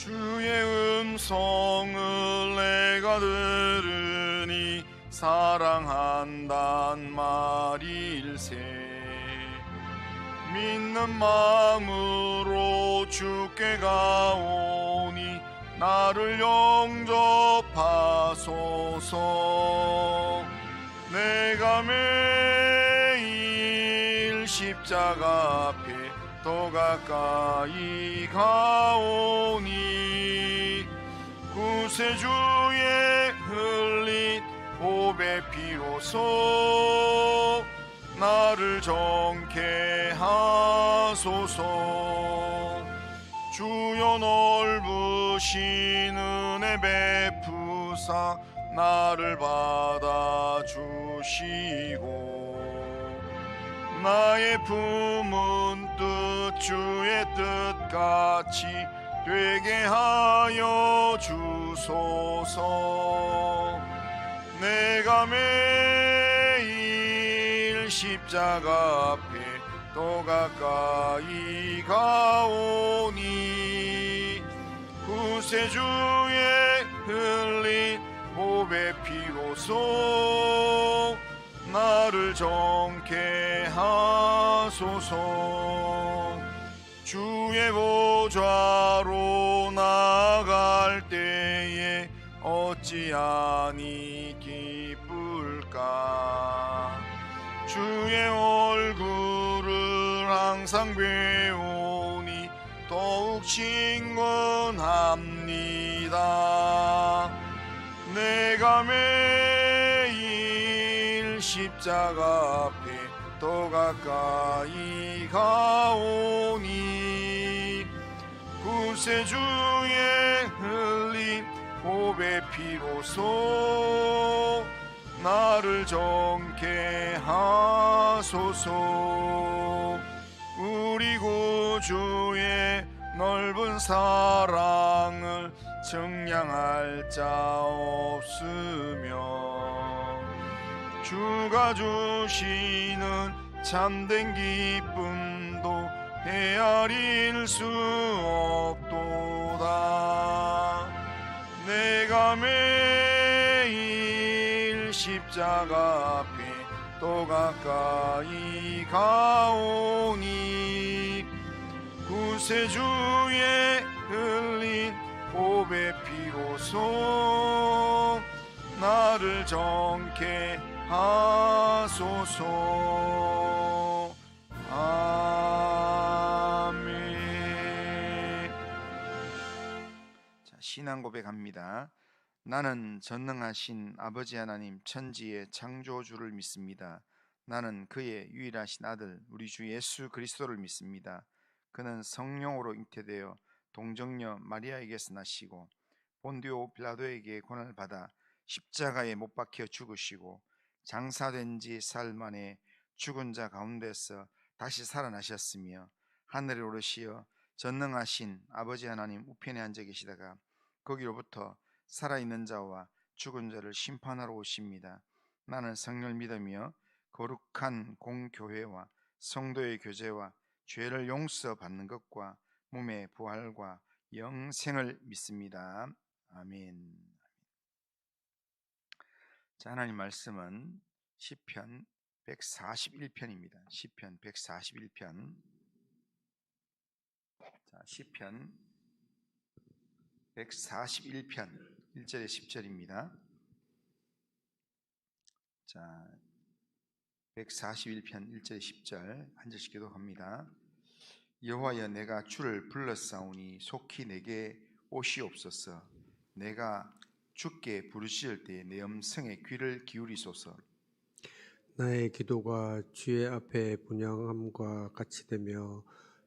주의 음성을 내가 들으니 사랑한단 말일세. 믿는 마음으로 주께 가오니 나를 영접하소서. 내가 매일 십자가 앞에 더 가까이 가오니 구세주의 흘린 보배 피로써 나를 정케 하소서. 주여 넓으신 은혜 베푸사 나를 받아주시고 나의 품은 뜻 주의 뜻같이 되게 하여 주소서. 내가 매일 십자가 앞에 더 가까이 가오니 구세주의 흘린 보배 피로써 나를 정케 하소서. 주의 보좌로 나아갈 때에 어찌하니 기쁠까. 주의 얼굴을 항상 배우니 더욱 친근합니다. 내가 매일 십자가 앞에 더 가까이 가오니 구세주의 흘린 보배 피로써 나를 정케 하소서. 우리 구주의 넓은 사랑을 증량할 자 없으며 주가 주시는 참된 기쁨도 헤아릴 수 없도다. 내가 매일 십자가 앞에 더 가까이 가오니 구세주의 흘린 보배 피로써 나를 정케 하소서. 아멘. 자, 신앙 고백합니다. 나는 전능하신 아버지 하나님 천지의 창조주를 믿습니다. 나는 그의 유일하신 아들 우리 주 예수 그리스도를 믿습니다. 그는 성령으로 잉태되어 동정녀 마리아에게서 나시고 본디오 빌라도에게 고난을 받아 십자가에 못 박혀 죽으시고 장사된 지 사흘 만에 죽은 자 가운데서 다시 살아나셨으며 하늘에 오르시어 전능하신 아버지 하나님 우편에 앉아 계시다가 거기로부터 살아있는 자와 죽은 자를 심판하러 오십니다. 나는 성령을 믿으며 거룩한 공교회와 성도의 교제와 죄를 용서받는 것과 몸의 부활과 영생을 믿습니다. 아멘. 자, 하나님 말씀은 시편 141편입니다. 시편 141편. 자, 시편 141편 1절에 10절입니다. 자, 141편 1절에 10절 한 절씩 기도합니다. 여호와여, 내가 주를 불렀사오니 속히 내게 오시옵소서. 내가 주께 부르실 때 내 음성에 귀를 기울이소서. 나의 기도가 주의 앞에 분향함과 같이 되며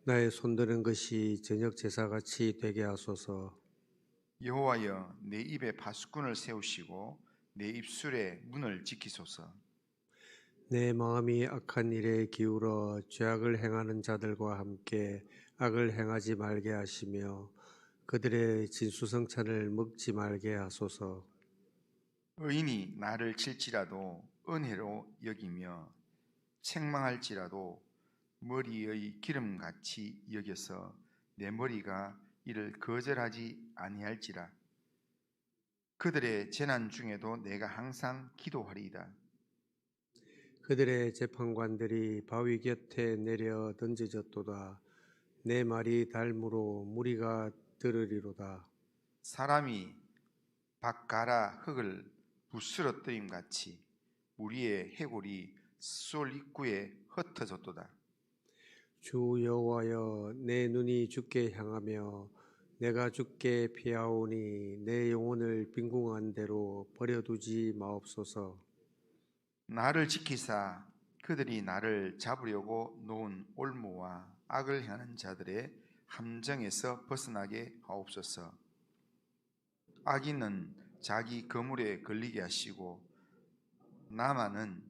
나의 손드는 것이 저녁 제사같이 되게 하소서. 여호와여, 내 입에 파수꾼을 세우시고 내 입술에 문을 지키소서. 내 마음이 악한 일에 기울어 죄악을 행하는 자들과 함께 악을 행하지 말게 하시며 그들의 진수성찬을 먹지 말게 하소서. 의인이 나를 칠지라도 은혜로 여기며 책망할지라도 머리의 기름같이 여겨서 내 머리가 이를 거절하지 아니할지라. 그들의 재난 중에도 내가 항상 기도하리이다. 그들의 재판관들이 바위 곁에 내려 던져졌도다. 내 말이 닮으로 무리가 들으리로다. 사람이 박가라 흙을 부스러뜨림 같이 우리의 해골이 수솔 입구에 흩어졌도다. 주 여호와여, 내 눈이 주께 향하며 내가 주께 피하오니 내 영혼을 빈궁한 대로 버려두지 마옵소서. 나를 지키사 그들이 나를 잡으려고 놓은 올무와 악을 행하는 자들의 함정에서 벗어나게 하옵소서. 악인은 자기 거물에 걸리게 하시고 나만은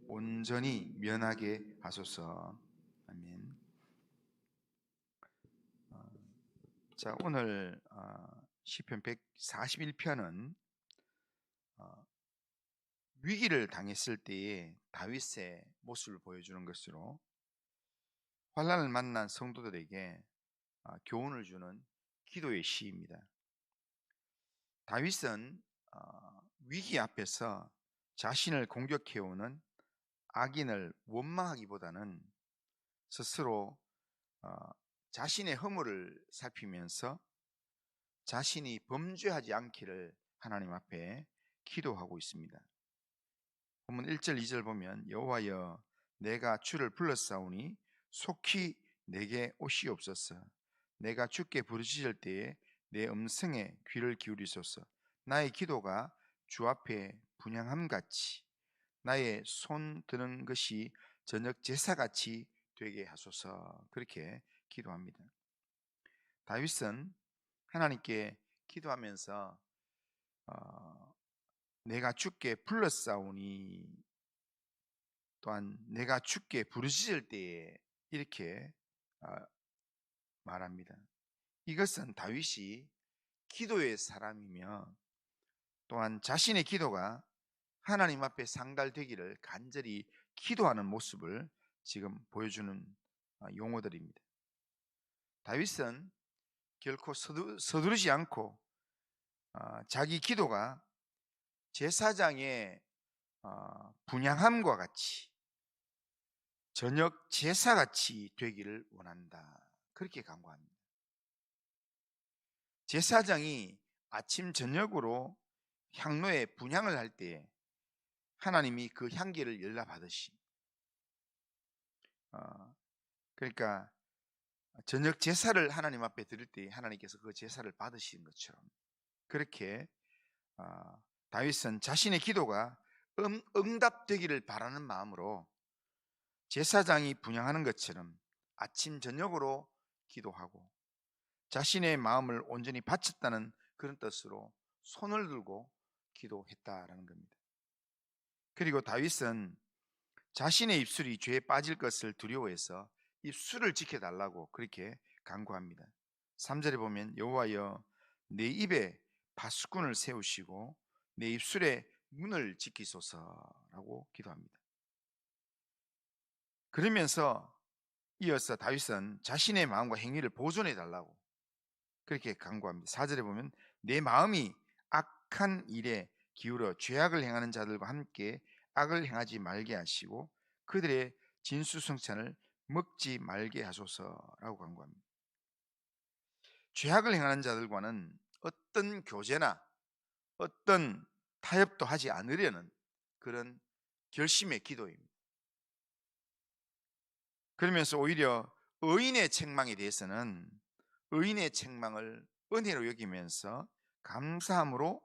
온전히 면하게 하소서. 아멘. 자, 오늘 시편 141편은 위기를 당했을 때의 다윗의 모습을 보여주는 것으로 환난을 만난 성도들에게 교훈을 주는 기도의 시입니다. 다윗은 위기 앞에서 자신을 공격해오는 악인을 원망하기보다는 스스로 자신의 허물을 살피면서 자신이 범죄하지 않기를 하나님 앞에 기도하고 있습니다. 본문 1절 2절 보면 여호와여 내가 주를 불렀사오니 속히 내게 오시옵소서. 내가 주께 부르짖을 때에 내 음성에 귀를 기울이소서. 나의 기도가 주 앞에 분향함같이 나의 손 드는 것이 저녁 제사같이 되게 하소서. 그렇게 기도합니다. 다윗은 하나님께 기도하면서 내가 주께 불렀사오니 또한 내가 주께 부르짖을 때에 이렇게 말합니다. 이것은 다윗이 기도의 사람이며 또한 자신의 기도가 하나님 앞에 상달되기를 간절히 기도하는 모습을 지금 보여주는 용어들입니다. 다윗은 결코 서두르지 않고 자기 기도가 제사장의 분향함과 같이 저녁 제사같이 되기를 원한다. 그렇게 간구합니다. 제사장이 아침 저녁으로 향로에 분향을 할 때에 하나님이 그 향기를 열라받으시. 그러니까 저녁 제사를 하나님 앞에 드릴 때 하나님께서 그 제사를 받으시는 것처럼 그렇게 다윗은 자신의 기도가 응답되기를 바라는 마음으로 제사장이 분향하는 것처럼 아침 저녁으로 기도하고 자신의 마음을 온전히 바쳤다는 그런 뜻으로 손을 들고 기도했다라는 겁니다. 그리고 다윗은 자신의 입술이 죄에 빠질 것을 두려워해서 입술을 지켜달라고 그렇게 간구합니다. 3절에 보면 여호와여 내 입에 파수꾼을 세우시고 내 입술에 문을 지키소서라고 기도합니다. 그러면서 이어서 다윗은 자신의 마음과 행위를 보존해 달라고 그렇게 간구합니다. 4절에 보면 내 마음이 악한 일에 기울어 죄악을 행하는 자들과 함께 악을 행하지 말게 하시고 그들의 진수성찬을 먹지 말게 하소서라고 간구합니다. 죄악을 행하는 자들과는 어떤 교제나 어떤 타협도 하지 않으려는 그런 결심의 기도입니다. 그러면서 오히려 의인의 책망에 대해서는 의인의 책망을 은혜로 여기면서 감사함으로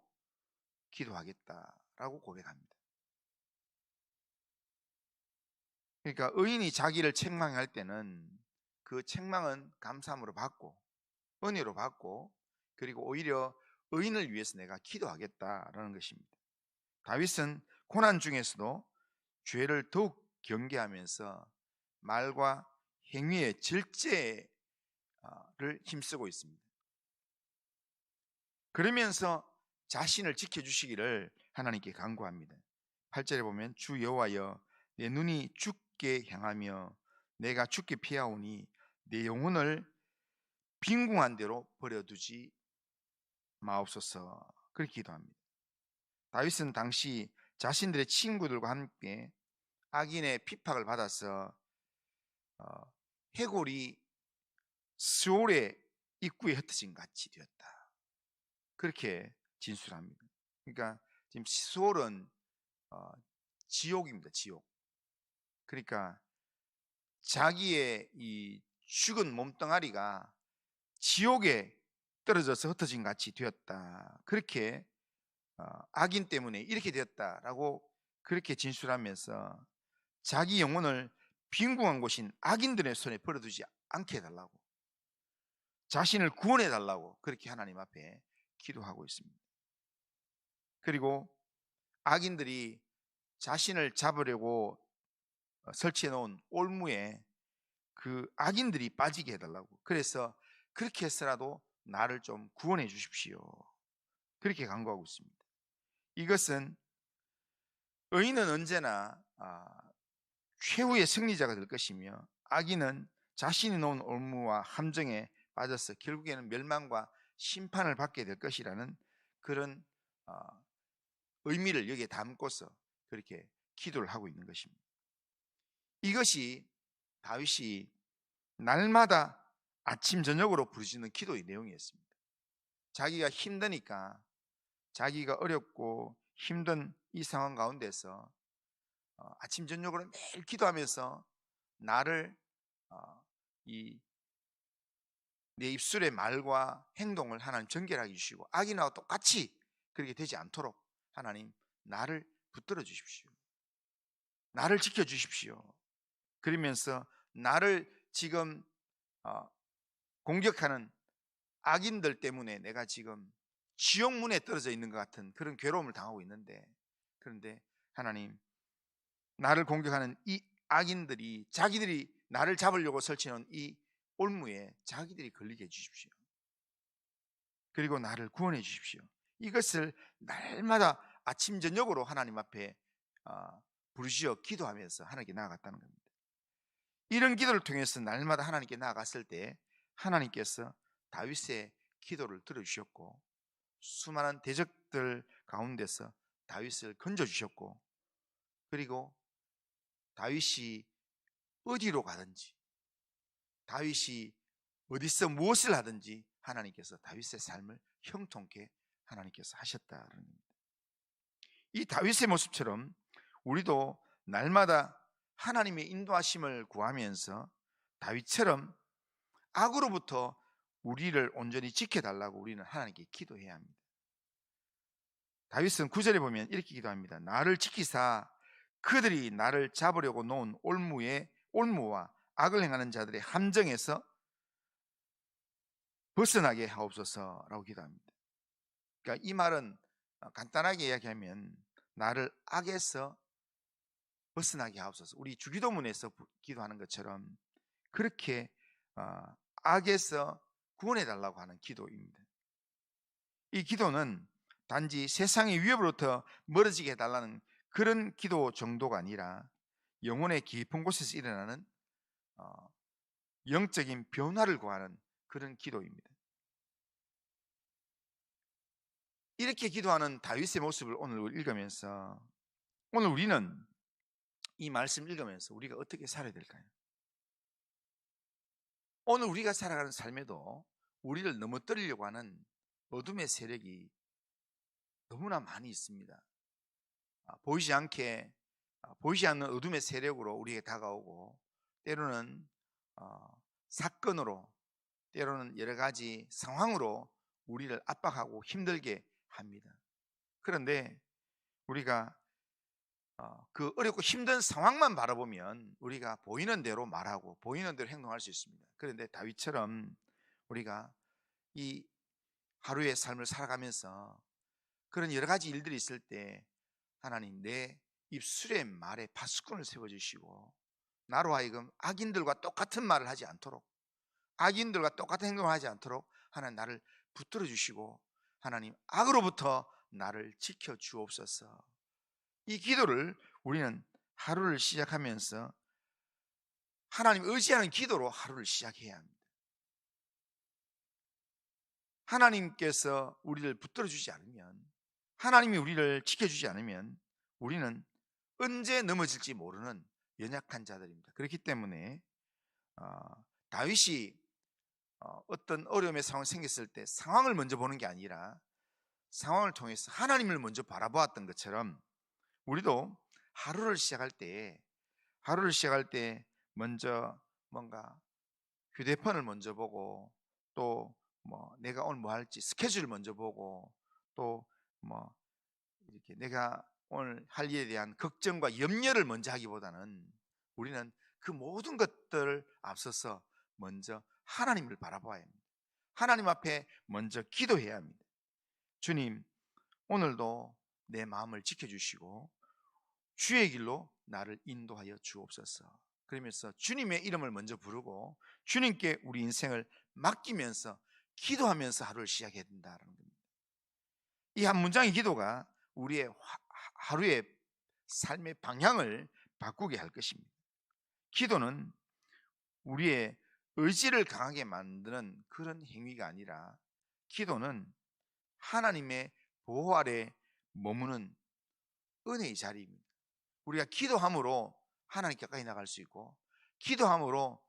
기도하겠다라고 고백합니다. 그러니까 의인이 자기를 책망할 때는 그 책망은 감사함으로 받고 은혜로 받고 그리고 오히려 의인을 위해서 내가 기도하겠다라는 것입니다. 다윗은 고난 중에서도 죄를 더욱 경계하면서 말과 행위의 절제를 힘쓰고 있습니다. 그러면서 자신을 지켜주시기를 하나님께 간구합니다. 8절에 보면 주 여호와여 내 눈이 주께 향하며 내가 주께 피하오니 내 영혼을 빈궁한 대로 버려두지 마옵소서. 그렇게 기도합니다. 다윗은 당시 자신들의 친구들과 함께 악인의 핍박을 받아서 해골이 스올의 입구에 흩어진 같이 되었다. 그렇게 진술합니다. 그러니까 지금 스올은 지옥입니다. 지옥. 그러니까 자기의 이 죽은 몸뚱아리가 지옥에 떨어져서 흩어진 같이 되었다. 그렇게 악인 때문에 이렇게 되었다라고 그렇게 진술하면서 자기 영혼을 빈궁한 곳인 악인들의 손에 버려두지 않게 해달라고, 자신을 구원해 달라고 그렇게 하나님 앞에 기도하고 있습니다. 그리고 악인들이 자신을 잡으려고 설치해 놓은 올무에 그 악인들이 빠지게 해달라고, 그래서 그렇게 해서라도 나를 좀 구원해 주십시오. 그렇게 간구하고 있습니다. 이것은 의인은 언제나 최후의 승리자가 될 것이며, 악인은 자신이 놓은 올무와 함정에 빠져서 결국에는 멸망과 심판을 받게 될 것이라는 그런 의미를 여기에 담고서 그렇게 기도를 하고 있는 것입니다. 이것이 다윗이 날마다 아침 저녁으로 부르짖는 기도의 내용이었습니다. 자기가 힘드니까, 자기가 어렵고 힘든 이 상황 가운데서 아침 저녁으로 매일 기도하면서 나를 내 입술의 말과 행동을 하나님 정결하게 해주시고, 악인하고 똑같이 그렇게 되지 않도록 하나님 나를 붙들어 주십시오. 나를 지켜주십시오. 그러면서 나를 지금 공격하는 악인들 때문에 내가 지금 지옥문에 떨어져 있는 것 같은 그런 괴로움을 당하고 있는데, 그런데 하나님, 나를 공격하는 이 악인들이 자기들이 나를 잡으려고 설치해놓은 이 올무에 자기들이 걸리게 해주십시오. 그리고 나를 구원해 주십시오. 이것을 날마다 아침 저녁으로 하나님 앞에 부르짖어 기도하면서 하나님께 나아갔다는 겁니다. 이런 기도를 통해서 날마다 하나님께 나아갔을 때 하나님께서 다윗의 기도를 들어주셨고, 수많은 대적들 가운데서 다윗을 건져주셨고, 그리고 다윗이 어디로 가든지, 다윗이 어디서 무엇을 하든지 하나님께서 다윗의 삶을 형통케 하나님께서 하셨다는 겁니다. 이 다윗의 모습처럼 우리도 날마다 하나님의 인도하심을 구하면서 다윗처럼 악으로부터 우리를 온전히 지켜달라고 우리는 하나님께 기도해야 합니다. 다윗은 9절에 보면 이렇게 기도합니다. 나를 지키사 그들이 나를 잡으려고 놓은 올무와 악을 행하는 자들의 함정에서 벗어나게 하옵소서라고 기도합니다. 그러니까 이 말은 간단하게 이야기하면 나를 악에서 벗어나게 하옵소서, 우리 주기도문에서 기도하는 것처럼 그렇게 악에서 구원해 달라고 하는 기도입니다. 이 기도는 단지 세상의 위협으로부터 멀어지게 해달라는 그런 기도 정도가 아니라 영혼의 깊은 곳에서 일어나는 영적인 변화를 구하는 그런 기도입니다. 이렇게 기도하는 다윗의 모습을 오늘 읽으면서, 오늘 우리는 이 말씀 읽으면서 우리가 어떻게 살아야 될까요? 오늘 우리가 살아가는 삶에도 우리를 넘어뜨리려고 하는 어둠의 세력이 너무나 많이 있습니다. 보이지 않는 어둠의 세력으로 우리에게 다가오고, 때로는 사건으로, 때로는 여러 가지 상황으로 우리를 압박하고 힘들게 합니다. 그런데 우리가 그 어렵고 힘든 상황만 바라보면 우리가 보이는 대로 말하고 보이는 대로 행동할 수 있습니다. 그런데 다윗처럼 우리가 이 하루의 삶을 살아가면서 그런 여러 가지 일들이 있을 때 하나님, 내 입술의 말에 파수꾼을 세워주시고 나로 하여금 악인들과 똑같은 말을 하지 않도록, 악인들과 똑같은 행동을 하지 않도록 하나님 나를 붙들어 주시고, 하나님 악으로부터 나를 지켜 주옵소서. 이 기도를 우리는 하루를 시작하면서 하나님 의지하는 기도로 하루를 시작해야 합니다. 하나님께서 우리를 붙들어 주지 않으면, 하나님이 우리를 지켜주지 않으면 우리는 언제 넘어질지 모르는 연약한 자들입니다. 그렇기 때문에 다윗이 어떤 어려움의 상황이 생겼을 때 상황을 먼저 보는 게 아니라 상황을 통해서 하나님을 먼저 바라보았던 것처럼, 우리도 하루를 시작할 때 먼저 뭔가 휴대폰을 먼저 보고, 또 내가 오늘 뭐 할지 스케줄을 먼저 보고, 또 이렇게 내가 오늘 할 일에 대한 걱정과 염려를 먼저 하기보다는 우리는 그 모든 것들을 앞서서 먼저 하나님을 바라봐야 합니다. 하나님 앞에 먼저 기도해야 합니다. 주님, 오늘도 내 마음을 지켜주시고 주의 길로 나를 인도하여 주옵소서. 그러면서 주님의 이름을 먼저 부르고 주님께 우리 인생을 맡기면서 기도하면서 하루를 시작해야 된다는 겁니다. 이 한 문장의 기도가 우리의 하루의 삶의 방향을 바꾸게 할 것입니다. 기도는 우리의 의지를 강하게 만드는 그런 행위가 아니라, 기도는 하나님의 보호 아래 머무는 은혜의 자리입니다. 우리가 기도함으로 하나님 가까이 나갈 수 있고, 기도함으로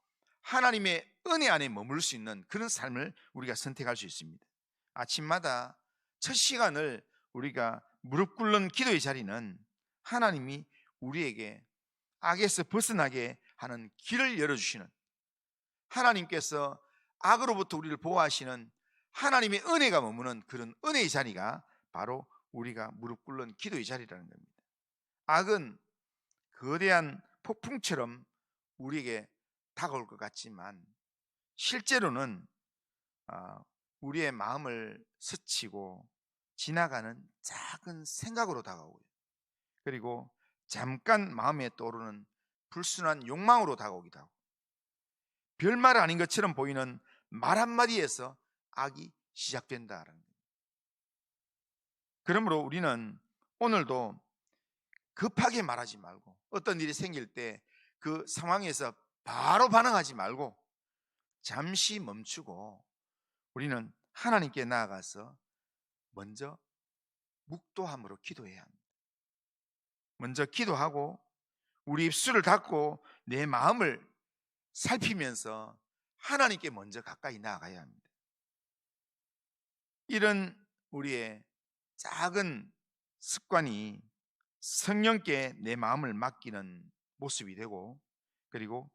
하나님의 은혜 안에 머물 수 있는 그런 삶을 우리가 선택할 수 있습니다. 아침마다 첫 시간을 우리가 무릎 꿇는 기도의 자리는 하나님이 우리에게 악에서 벗어나게 하는 길을 열어주시는, 하나님께서 악으로부터 우리를 보호하시는 하나님의 은혜가 머무는 그런 은혜의 자리가 바로 우리가 무릎 꿇는 기도의 자리라는 겁니다. 악은 거대한 폭풍처럼 우리에게 다가올 것 같지만 실제로는 우리의 마음을 스치고 지나가는 작은 생각으로 다가오고요, 그리고 잠깐 마음에 떠오르는 불순한 욕망으로 다가오기도 하고, 별말 아닌 것처럼 보이는 말 한마디에서 악이 시작된다는 겁니다. 그러므로 우리는 오늘도 급하게 말하지 말고, 어떤 일이 생길 때 그 상황에서 바로 반응하지 말고 잠시 멈추고 우리는 하나님께 나아가서 먼저 묵도함으로 기도해야 합니다. 먼저 기도하고 우리 입술을 닫고 내 마음을 살피면서 하나님께 먼저 가까이 나아가야 합니다. 이런 우리의 작은 습관이 성령께 내 마음을 맡기는 모습이 되고, 그리고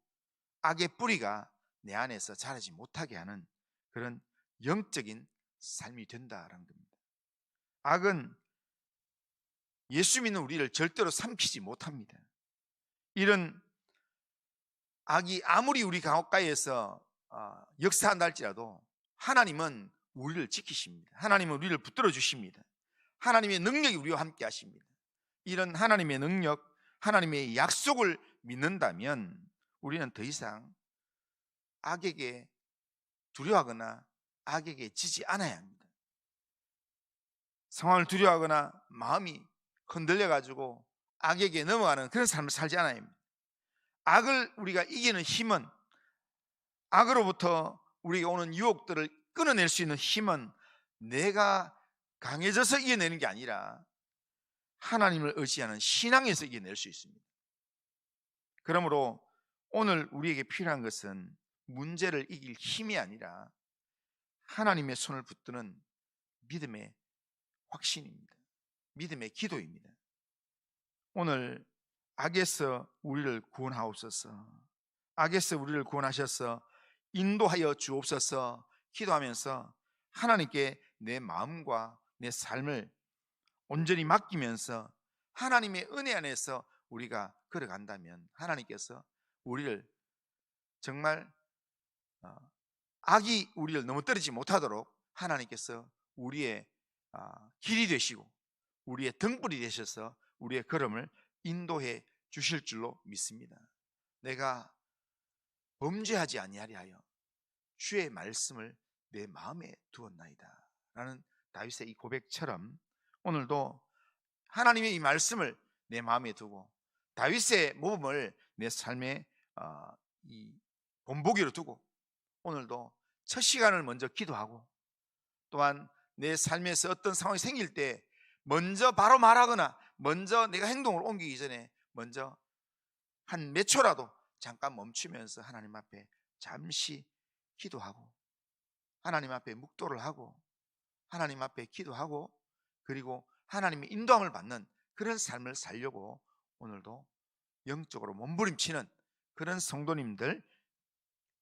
악의 뿌리가 내 안에서 자라지 못하게 하는 그런 영적인 삶이 된다는 겁니다. 악은 예수 믿는 우리를 절대로 삼키지 못합니다. 이런 악이 아무리 우리 가까이에서 역사한다 할지라도 하나님은 우리를 지키십니다. 하나님은 우리를 붙들어 주십니다. 하나님의 능력이 우리와 함께 하십니다. 이런 하나님의 능력, 하나님의 약속을 믿는다면 우리는 더 이상 악에게 두려워하거나 악에게 지지 않아야 합니다. 상황을 두려워하거나 마음이 흔들려가지고 악에게 넘어가는 그런 삶을 살지 않아야 합니다. 악을 우리가 이기는 힘은, 악으로부터 우리가 오는 유혹들을 끊어낼 수 있는 힘은 내가 강해져서 이겨내는 게 아니라 하나님을 의지하는 신앙에서 이겨낼 수 있습니다. 그러므로 오늘 우리에게 필요한 것은 문제를 이길 힘이 아니라 하나님의 손을 붙드는 믿음의 확신입니다. 믿음의 기도입니다. 오늘 악에서 우리를 구원하옵소서, 악에서 우리를 구원하셔서 인도하여 주옵소서 기도하면서 하나님께 내 마음과 내 삶을 온전히 맡기면서 하나님의 은혜 안에서 우리가 걸어간다면 하나님께서 우리를 정말 악이 우리를 넘어뜨리지 못하도록 하나님께서 우리의 길이 되시고 우리의 등불이 되셔서 우리의 걸음을 인도해 주실 줄로 믿습니다. 내가 범죄하지 아니하리 하여 주의 말씀을 내 마음에 두었나이다 라는 다윗의 이 고백처럼 오늘도 하나님의 이 말씀을 내 마음에 두고 다윗의 모범을 내 삶의 이 본보기로 두고 오늘도 첫 시간을 먼저 기도하고 또한 내 삶에서 어떤 상황이 생길 때 먼저 바로 말하거나 먼저 내가 행동을 옮기기 전에 먼저 한 몇 초라도 잠깐 멈추면서 하나님 앞에 잠시 기도하고 하나님 앞에 묵도를 하고 하나님 앞에 기도하고 그리고 하나님의 인도함을 받는 그런 삶을 살려고 오늘도 영적으로 몸부림치는 그런 성도님들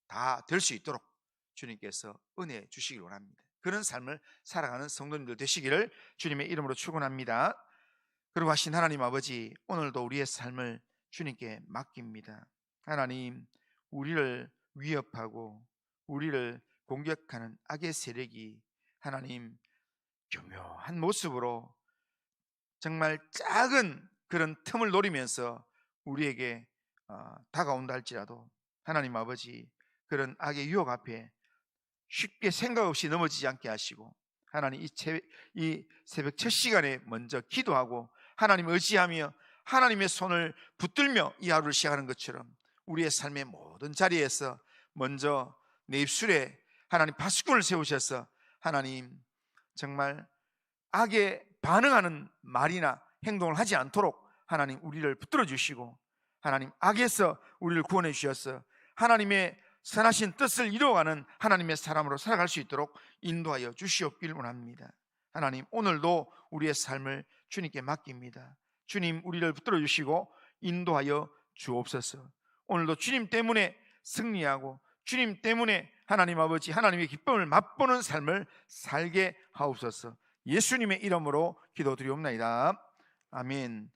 다 될 수 있도록 주님께서 은혜 주시길 원합니다. 그런 삶을 살아가는 성도님들 되시기를 주님의 이름으로 축원합니다. 그리고 하신 하나님 아버지, 오늘도 우리의 삶을 주님께 맡깁니다. 하나님, 우리를 위협하고 우리를 공격하는 악의 세력이 하나님 교묘한 모습으로 정말 작은 그런 틈을 노리면서 우리에게 다가온다 할지라도 하나님 아버지, 그런 악의 유혹 앞에 쉽게 생각 없이 넘어지지 않게 하시고 하나님 이 새벽 첫 시간에 먼저 기도하고 하나님 의지하며 하나님의 손을 붙들며 이 하루를 시작하는 것처럼 우리의 삶의 모든 자리에서 먼저 내 입술에 하나님 파수꾼을 세우셔서 하나님 정말 악에 반응하는 말이나 행동을 하지 않도록 하나님 우리를 붙들어 주시고 하나님 악에서 우리를 구원해 주셔서 하나님의 선하신 뜻을 이루어가는 하나님의 사람으로 살아갈 수 있도록 인도하여 주시옵길 원합니다. 하나님, 오늘도 우리의 삶을 주님께 맡깁니다. 주님, 우리를 붙들어 주시고 인도하여 주옵소서. 오늘도 주님 때문에 승리하고 주님 때문에 하나님 아버지 하나님의 기쁨을 맛보는 삶을 살게 하옵소서. 예수님의 이름으로 기도드리옵나이다. 아멘.